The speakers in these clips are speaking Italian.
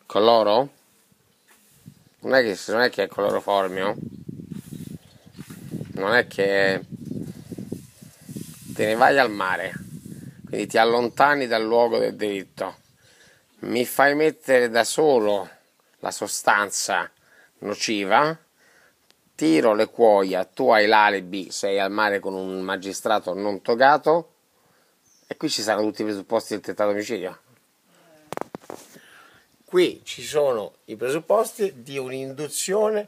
Coloro? Non è che è cloroformio, non è che te ne vai al mare, quindi ti allontani dal luogo del delitto, mi fai mettere da solo la sostanza nociva, tiro le cuoia, tu hai l'alibi, sei al mare con un magistrato non togato e qui ci saranno tutti i presupposti del tentato omicidio. Qui ci sono i presupposti di un'induzione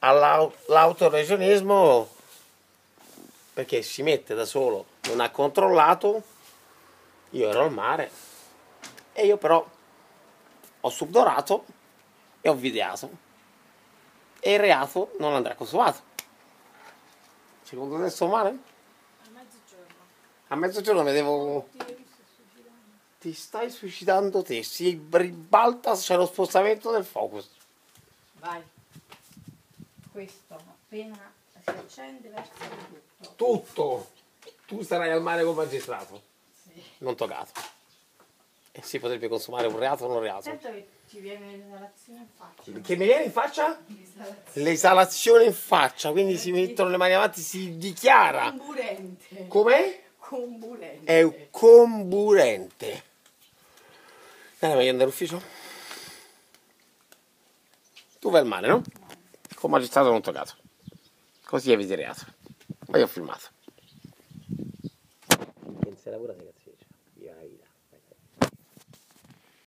all'autolesionismo, perché si mette da solo, non ha controllato, io ero al mare e io però ho subdorato e ho videato e il reato non andrà consumato. Secondo te sto male? A mezzogiorno. A mezzogiorno vedevo... Ti stai suicidando te, si ribalta, c'è lo spostamento del focus. Vai. Questo appena si accende verso tutto. Tutto! Tu sarai al mare col magistrato. Sì. Non togato. E si potrebbe consumare un reato o non reato. Sento che ti viene l'esalazione in faccia. Che mi viene in faccia? L'esalazione. L'esalazione in faccia, quindi si mettono le mani avanti, si dichiara. Comburente. Com'è? Comburente. È un comburente. Voglio andare all'ufficio? Tu vai al mare, no? Con magistrato non toccato. Così eviti il reato. Poi ho filmato.